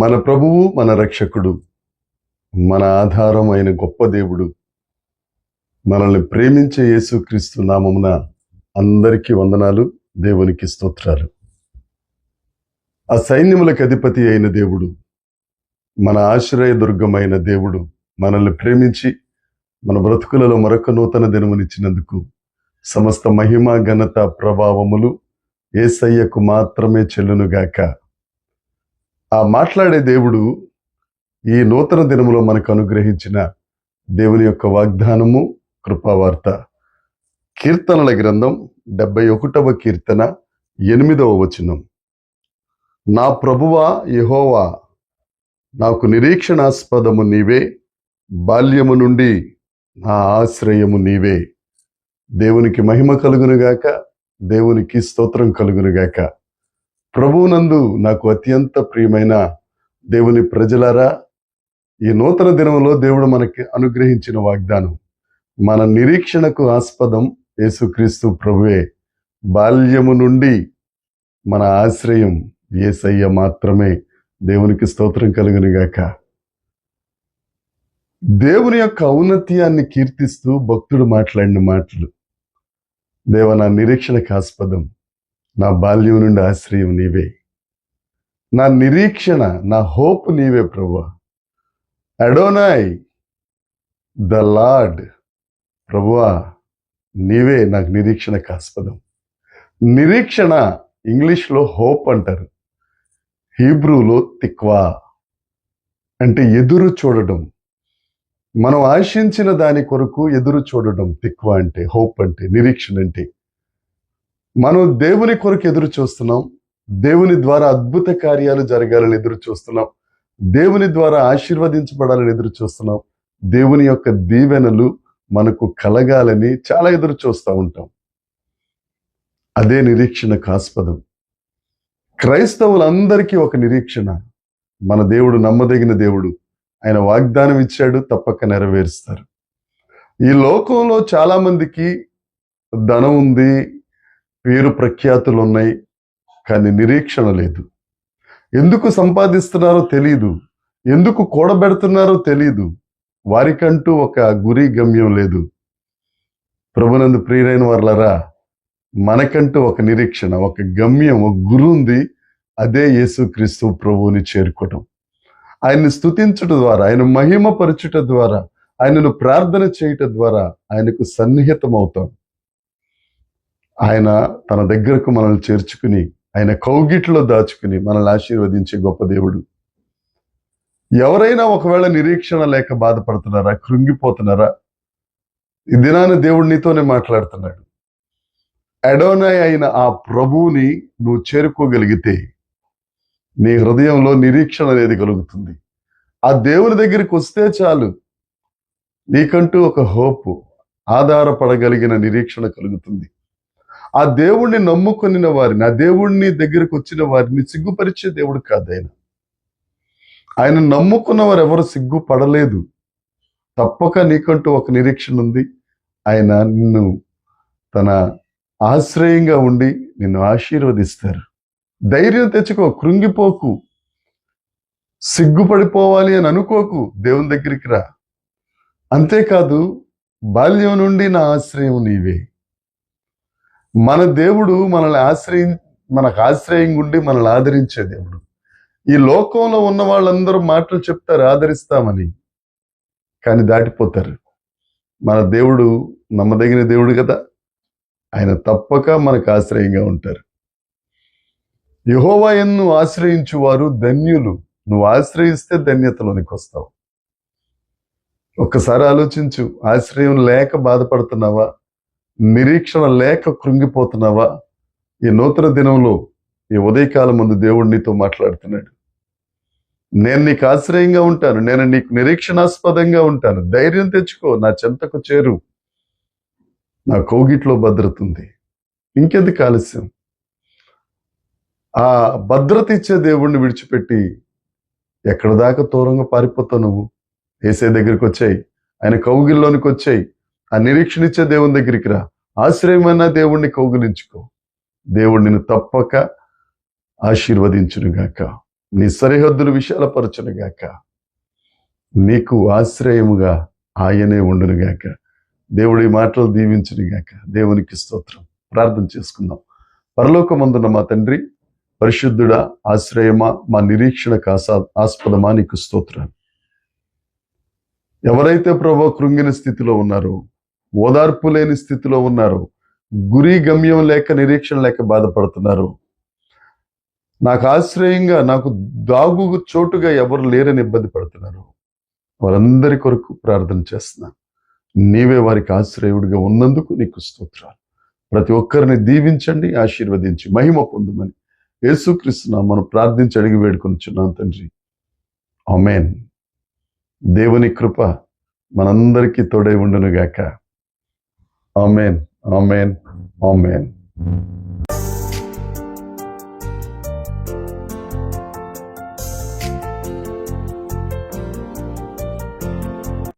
మన ప్రభువు, మన రక్షకుడు, మన ఆధారం అయిన గొప్ప దేవుడు, మనల్ని ప్రేమించే యేసుక్రీస్తు నామమున అందరికీ వందనాలు, దేవునికి స్తోత్రాలు. ఆ సైన్యములకు అధిపతి అయిన దేవుడు, మన ఆశ్రయ దుర్గమైన దేవుడు మనల్ని ప్రేమించి మన బ్రతుకులలో మరొక నూతన దినమునిచ్చినందుకు సమస్త మహిమ, ఘనత, ప్రభావములు యేసయ్యకు మాత్రమే చెల్లునుగాక. ఆ మాట్లాడే దేవుడు ఈ నూతన దినములో మనకు అనుగ్రహించిన దేవుని యొక్క వాగ్దానము, కృపావార్త. కీర్తనల గ్రంథం 71వ కీర్తన 8వ వచనం. నా ప్రభువా యెహోవా, నాకు నిరీక్షణాస్పదము నీవే, బాల్యము నుండి నా ఆశ్రయము నీవే. దేవునికి మహిమ కలుగునుగాక, దేవునికి స్తోత్రం కలుగునుగాక. ప్రభువునందు నాకు అత్యంత ప్రియమైన దేవుని ప్రజలారా, ఈ నూతన దినంలో దేవుడు మనకి అనుగ్రహించిన వాగ్దానం, మన నిరీక్షణకు ఆస్పదం యేసుక్రీస్తు ప్రభువే. బాల్యము నుండి మన ఆశ్రయం యేసయ్య మాత్రమే. దేవునికి స్తోత్రం కలుగునుగాక. దేవుని యొక్క ఔన్నత్యాన్ని కీర్తిస్తూ భక్తుడు మాట్లాడిన మాటలు, దేవ నా నిరీక్షణకు ఆస్పదం, నా బాల్యం నుండి ఆశ్రయం నీవే, నా నిరీక్షణ, నా హోప్ నీవే ప్రభువా. అడోనాయ్ ద లార్డ్, ప్రభువా నీవే నాకు నిరీక్షణకు ఆస్పదం. నిరీక్షణ ఇంగ్లీష్లో హోప్ అంటారు, హీబ్రూలో తిక్వా అంటే ఎదురు చూడడం. మనం ఆశించిన దాని కొరకు ఎదురు చూడడం తిక్వా అంటే, హోప్ అంటే, నిరీక్షణ అంటే. మనం దేవుని కొరకు ఎదురు చూస్తున్నాం, దేవుని ద్వారా అద్భుత కార్యాలు జరగాలని ఎదురు చూస్తున్నాం, దేవుని ద్వారా ఆశీర్వదించబడాలని ఎదురు చూస్తున్నాం, దేవుని యొక్క దీవెనలు మనకు కలగాలని చాలా ఎదురు చూస్తూ ఉంటాం. అదే నిరీక్షణకు ఆస్పదం. క్రైస్తవులందరికీ ఒక నిరీక్షణ, మన దేవుడు నమ్మదగిన దేవుడు, ఆయన వాగ్దానం ఇచ్చాడు, తప్పక నెరవేరుస్తారు. ఈ లోకంలో చాలా మందికి ధనం ఉంది, పేరు ప్రఖ్యాతులు ఉన్నాయి, కానీ నిరీక్షణ లేదు. ఎందుకు సంపాదిస్తున్నారో తెలియదు, ఎందుకు కూడబెడుతున్నారో తెలియదు, వారికంటూ ఒక గురి, గమ్యం లేదు. ప్రభునందు ప్రియులైన వారలారా, మనకంటూ ఒక నిరీక్షణ, ఒక గమ్యం, ఒక గురి ఉంది. అదే యేసుక్రీస్తు ప్రభువుని చేరుకోవడం, ఆయన్ని స్తుతించడం ద్వారా, ఆయన మహిమపరచుట ద్వారా, ఆయనను ప్రార్థన చేయటం ద్వారా ఆయనకు సన్నిహితం అవుతాం. ఆయన తన దగ్గరకు మనల్ని చేర్చుకుని, ఆయన కౌగిట్లో దాచుకుని మనల్ని ఆశీర్వదించే గొప్ప దేవుడు. ఎవరైనా ఒకవేళ నిరీక్షణ లేక బాధపడుతున్నారా, కృంగిపోతున్నారా? ఈ దినాన దేవుడు నీతోనే మాట్లాడుతున్నాడు. అడోనాయ్ అయిన ఆ ప్రభువుని నువ్వు చేరుకోగలిగితే నీ హృదయంలో నిరీక్షణ అనేది కలుగుతుంది. ఆ దేవుని దగ్గరికి వస్తే చాలు, నీకంటూ ఒక హోప్, ఆధారపడగలిగిన నిరీక్షణ కలుగుతుంది. ఆ దేవుణ్ణి నమ్ముకొనిన వారిని, ఆ దేవుణ్ణి దగ్గరికి వచ్చిన వారిని సిగ్గుపరిచే దేవుడు కాదు ఆయన. ఆయన నమ్ముకున్న వారు ఎవరు సిగ్గుపడలేదు. తప్పక నీకంటూ ఒక నిరీక్షణ ఉంది. ఆయన నిన్ను తన ఆశ్రయంగా ఉండి నిన్ను ఆశీర్వదిస్తారు. ధైర్యం తెచ్చుకో, కృంగిపోకు, సిగ్గుపడిపోవాలి అని అనుకోకు, దేవుని దగ్గరికి రా. అంతేకాదు, బాల్యం నుండి నా ఆశ్రయం నీవే. మన దేవుడు మనకు ఆశ్రయంగా ఉండి మనల్ని ఆదరించే దేవుడు. ఈ లోకంలో ఉన్న వాళ్ళందరూ మాటలు చెప్తారు ఆదరిస్తామని, కానీ దాటిపోతారు. మన దేవుడు నమ్మదగిన దేవుడు కదా, ఆయన తప్పక మనకు ఆశ్రయంగా ఉంటారు. యెహోవాను ఆశ్రయించువారు ధన్యులు. నువ్వు ఆశ్రయిస్తే ధన్యతలోనికి వస్తావు. ఒక్కసారి ఆలోచించు, ఆశ్రయం లేక బాధపడుతున్నావా, నిరీక్షణ లేక కృంగిపోతున్నావా? ఈ నూతన దినంలో, ఈ ఉదయకాలం ముందు దేవుడు నీతో మాట్లాడుతున్నాడు. నేను నీకు ఆశ్రయంగా ఉంటాను, నేను నీకు నిరీక్షణాస్పదంగా ఉంటాను. ధైర్యం తెచ్చుకో, నా చెంతకు చేరు, నా కౌగిట్లో భద్రత ఉంది. ఇంకెందుకు ఆలస్యం? ఆ భద్రత ఇచ్చే దేవుణ్ణి విడిచిపెట్టి ఎక్కడ దాకా దూరంగా పారిపోతావు నువ్వు? యేసే దగ్గరికి వచ్చాయి, ఆయన కౌగిల్లోనికి వచ్చాయి, ఆ నిరీక్షణ ఇచ్చే దేవుని దగ్గరికి రా. ఆశ్రయమైన దేవుణ్ణి కౌగిలించుకో. దేవుడు నిన్ను తప్పక ఆశీర్వదించునుగాక. నీ సరిహద్దులు విశాలపరచునుగాక. నీకు ఆశ్రయముగా ఆయనే ఉండునుగాక. దేవుడి మాటలు దీవించునుగాక. దేవునికి స్తోత్రం. ప్రార్థన చేసుకుందాం. పరలోకమందున్న మా తండ్రి, పరిశుద్ధుడా, ఆశ్రయమా, మా నిరీక్షణకు ఆస్పదమా నీకు స్తోత్రాలు. ఎవరైతే ప్రభు కృంగిన స్థితిలో ఉన్నారో, ఓదార్పు లేని స్థితిలో ఉన్నారో, గురి గమ్యం లేక నిరీక్షణ లేక బాధపడుతున్నారు, నాకు ఆశ్రయంగా, నాకు దాగు చోటుగా ఎవరు లేరని ఇబ్బంది పడుతున్నారు, వారందరి కొరకు ప్రార్థన చేస్తున్నాను. నీవే వారికి ఆశ్రయుడిగా ఉన్నందుకు నీకు స్తోత్రాలు. ప్రతి ఒక్కరిని దీవించండి, ఆశీర్వదించి మహిమ పొందుమని యేసుక్రీస్తు నామమున ప్రార్థించి అడిగి వేడుకొనుచున్నాను తండ్రి. ఆమేన్. దేవుని కృప మనందరికీ తోడై ఉండునుగాక. ఆమేన్, ఆమేన్, ఆమేన్.